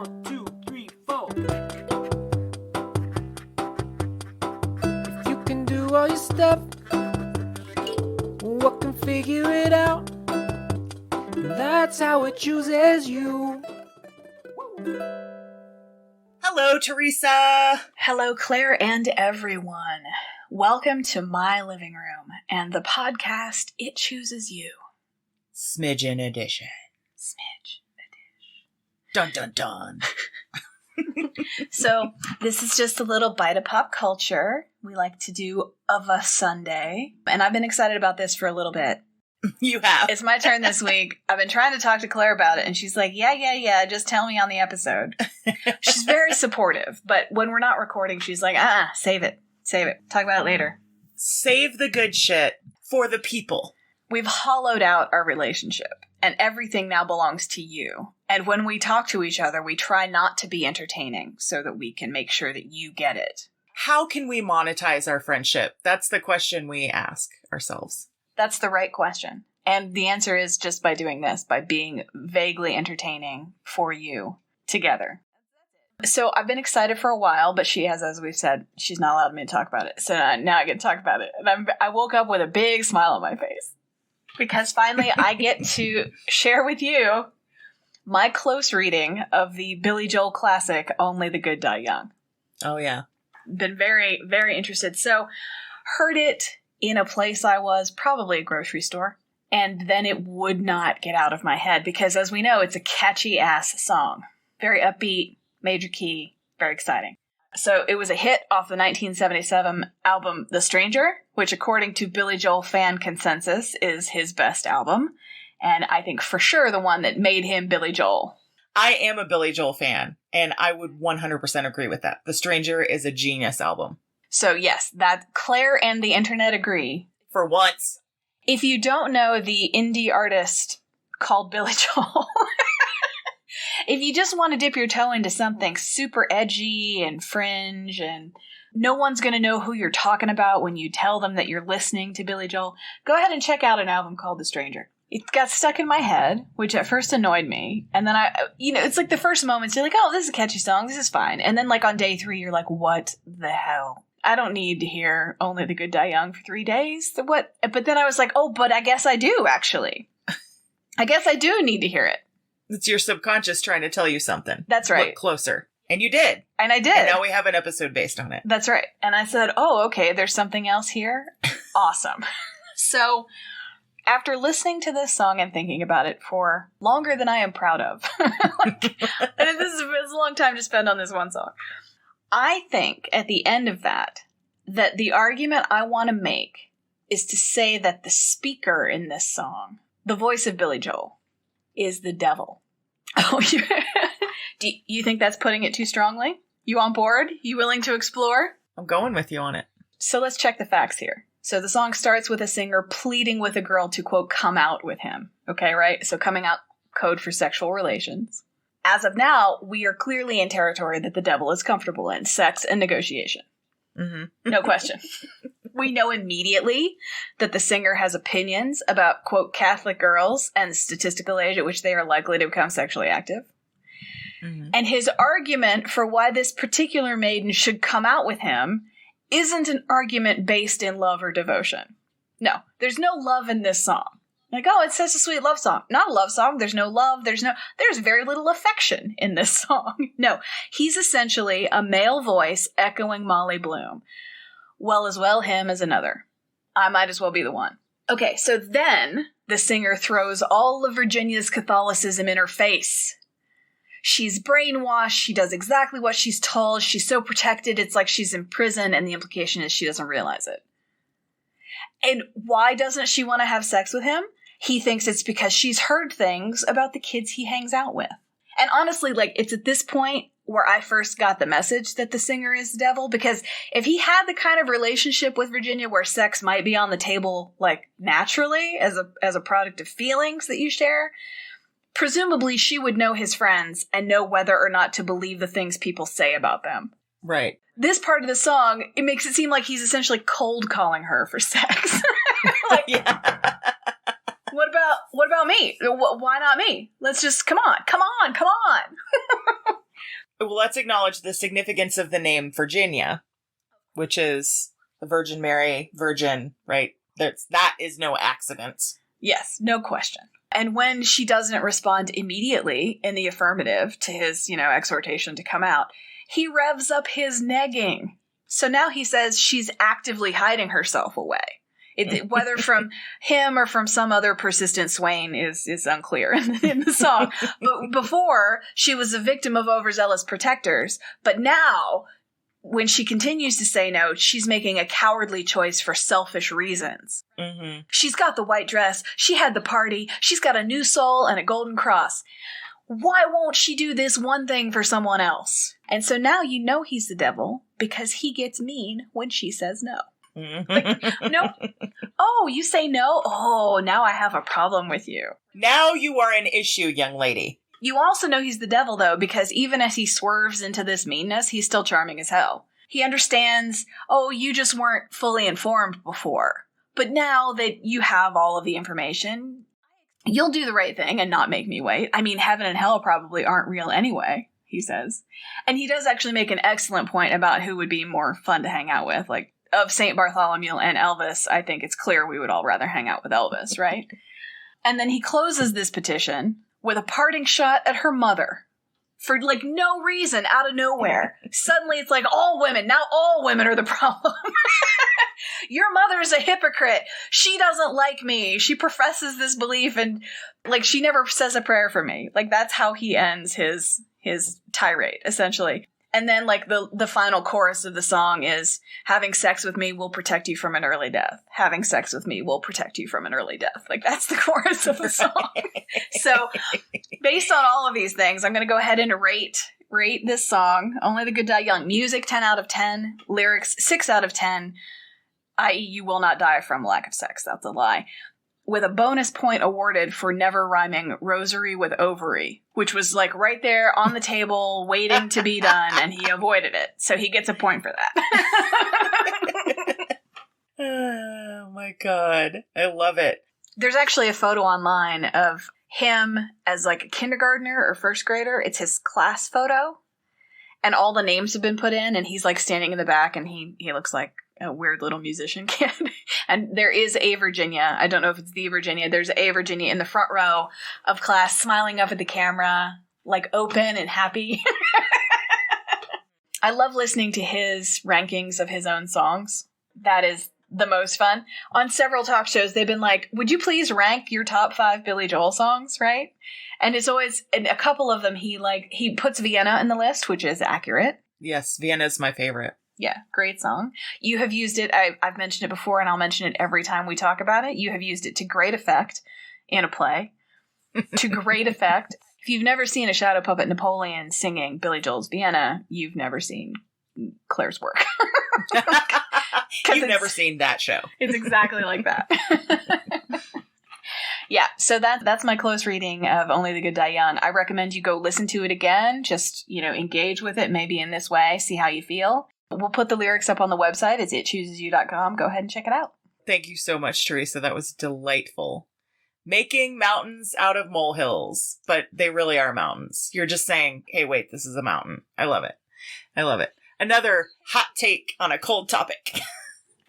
1, 2, 3, 4. If you can do all your stuff, what can figure it out? That's how it chooses you. Hello, Teresa. Hello, Claire and everyone. Welcome to my living room and the podcast It Chooses You. Smidgen edition. Smidge edition. Dun dun dun. So, this is just a little bite of pop culture we like to do of a Sunday. And I've been excited about this for a little bit. You have. It's my turn this week. I've been trying to talk to Claire about it, and she's like, yeah, just tell me on the episode. She's very supportive, but when we're not recording, she's like, save it. Talk about it later. Save the good shit for the people. We've hollowed out our relationship, and everything now belongs to you. And when we talk to each other, we try not to be entertaining so that we can make sure that you get it. How can we monetize our friendship? That's the question we ask ourselves. That's the right question. And the answer is just by doing this, by being vaguely entertaining for you together. So I've been excited for a while, but she has, as we've said, she's not allowed me to talk about it. So now I get to talk about it. And I woke up with a big smile on my face because finally I get to share with you my close reading of the Billy Joel classic, Only the Good Die Young. Oh, yeah. Been very, very interested. So heard it in a place I was, probably a grocery store. And then it would not get out of my head because, as we know, it's a catchy ass song. Very upbeat, major key, very exciting. So it was a hit off the 1977 album The Stranger, which according to Billy Joel fan consensus is his best album. And I think for sure the one that made him Billy Joel. I am a Billy Joel fan, and I would 100% agree with that. The Stranger is a genius album. So yes, that Claire and the internet agree. For once. If you don't know the indie artist called Billy Joel, if you just want to dip your toe into something super edgy and fringe and no one's going to know who you're talking about when you tell them that you're listening to Billy Joel, go ahead and check out an album called The Stranger. It got stuck in my head, which at first annoyed me. And then it's like the first moments, you're like, oh, this is a catchy song. This is fine. And then like on day 3, you're like, what the hell? I don't need to hear Only the Good Die Young for 3 days. What? But then I was like, oh, but I guess I do, actually. I guess I do need to hear it. It's your subconscious trying to tell you something. That's right. Look closer. And you did. And I did. And now we have an episode based on it. That's right. And I said, oh, okay, there's something else here. Awesome. So after listening to this song and thinking about it for longer than I am proud of, this is a long time to spend on this one song. I think at the end of that the argument I want to make is to say that the speaker in this song, the voice of Billy Joel, is the devil. Oh, do you think that's putting it too strongly? You on board? You willing to explore? I'm going with you on it. So let's check the facts here. So the song starts with a singer pleading with a girl to, quote, come out with him. Okay, right? So coming out, code for sexual relations. As of now, we are clearly in territory that the devil is comfortable in, sex and negotiation. Mm-hmm. No question. We know immediately that the singer has opinions about, quote, Catholic girls and the statistical age at which they are likely to become sexually active. Mm-hmm. And his argument for why this particular maiden should come out with him isn't an argument based in love or devotion. No, there's no love in this song. Like, oh, it's such a sweet love song. Not a love song. There's no love. There's very little affection in this song. No, he's essentially a male voice echoing Molly Bloom. Well, him as another. I might as well be the one. Okay, so then the singer throws all of Virginia's Catholicism in her face. She's brainwashed. She does exactly what she's told. She's so protected. It's like she's in prison, and the implication is she doesn't realize it. And why doesn't she want to have sex with him? He thinks it's because she's heard things about the kids he hangs out with. And honestly, like, it's at this point where I first got the message that the singer is the devil, because if he had the kind of relationship with Virginia where sex might be on the table, like, naturally, as a product of feelings that you share, presumably she would know his friends and know whether or not to believe the things people say about them. Right. This part of the song, it makes it seem like he's essentially cold calling her for sex. Like, yeah. What about me? Why not me? Let's just, come on. Well, let's acknowledge the significance of the name Virginia, which is the Virgin Mary, Virgin, right? That is no accident. Yes, no question. And when she doesn't respond immediately in the affirmative to his, exhortation to come out, he revs up his negging. So now he says she's actively hiding herself away. Whether from him or from some other persistent swain is unclear in the song. But before, she was a victim of overzealous protectors. But now, when she continues to say no, she's making a cowardly choice for selfish reasons. Mm-hmm. She's got the white dress. She had the party. She's got a new soul and a golden cross. Why won't she do this one thing for someone else? And so now you know he's the devil because he gets mean when she says no. Like, no. Oh, you say no? Oh, now I have a problem with you. Now you are an issue, young lady. You also know he's the devil, though, because even as he swerves into this meanness, he's still charming as hell. He understands, oh, you just weren't fully informed before. But now that you have all of the information, you'll do the right thing and not make me wait. I mean, heaven and hell probably aren't real anyway, he says. And he does actually make an excellent point about who would be more fun to hang out with. Like, of St. Bartholomew and Elvis, I think it's clear we would all rather hang out with Elvis, right? And then he closes this petition with a parting shot at her mother. For, no reason, out of nowhere. Suddenly it's like, now all women are the problem. Your mother's a hypocrite. She doesn't like me. She professes this belief and, she never says a prayer for me. That's how he ends his tirade, essentially. And then, the final chorus of the song is, having sex with me will protect you from an early death. Having sex with me will protect you from an early death. That's the chorus of the song. So, based on all of these things, I'm going to go ahead and rate this song. Only the Good Die Young. Music, 10 out of 10. Lyrics, 6 out of 10. I.e., you will not die from lack of sex. That's a lie. With a bonus point awarded for never rhyming rosary with ovary, which was right there on the table waiting to be done, and he avoided it. So he gets a point for that. Oh my God. I love it. There's actually a photo online of him as a kindergartner or first grader. It's his class photo. And all the names have been put in, and he's standing in the back, and he looks like a weird little musician kid. And there is a Virginia. I don't know if it's the Virginia. There's a Virginia in the front row of class smiling up at the camera, open and happy. I love listening to his rankings of his own songs. That is the most fun. On several talk shows, they've been like, would you please rank your top 5 Billy Joel songs, right? And it's always, in a couple of them, he puts Vienna in the list, which is accurate. Yes, Vienna's my favorite. Yeah, great song. You have used it, I've mentioned it before, and I'll mention it every time we talk about it. You have used it to great effect in a play. To great effect. If you've never seen a shadow puppet Napoleon singing Billy Joel's Vienna, you've never seen Claire's work. You've never seen that show. It's exactly like that. Yeah, so that's my close reading of Only the Good Die Young. I recommend you go listen to it again. Just, engage with it maybe in this way. See how you feel. We'll put the lyrics up on the website. It's itchoosesyou.com. Go ahead and check it out. Thank you so much, Teresa. That was delightful. Making mountains out of molehills, but they really are mountains. You're just saying, hey, wait, this is a mountain. I love it. I love it. Another hot take on a cold topic.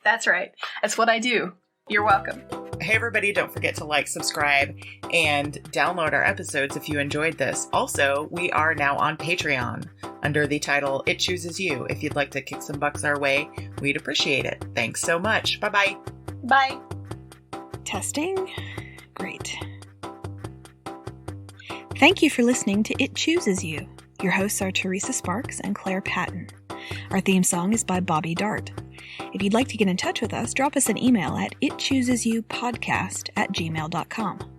That's right. That's what I do. You're welcome. Hey, everybody, don't forget to like, subscribe, and download our episodes if you enjoyed this. Also, we are now on Patreon under the title It Chooses You. If you'd like to kick some bucks our way, we'd appreciate it. Thanks so much. Bye-bye. Bye. Testing. Great. Thank you for listening to It Chooses You. Your hosts are Teresa Sparks and Claire Patton. Our theme song is by Bobby Dart. If you'd like to get in touch with us, drop us an email at itchoosesyou podcast@gmail.com.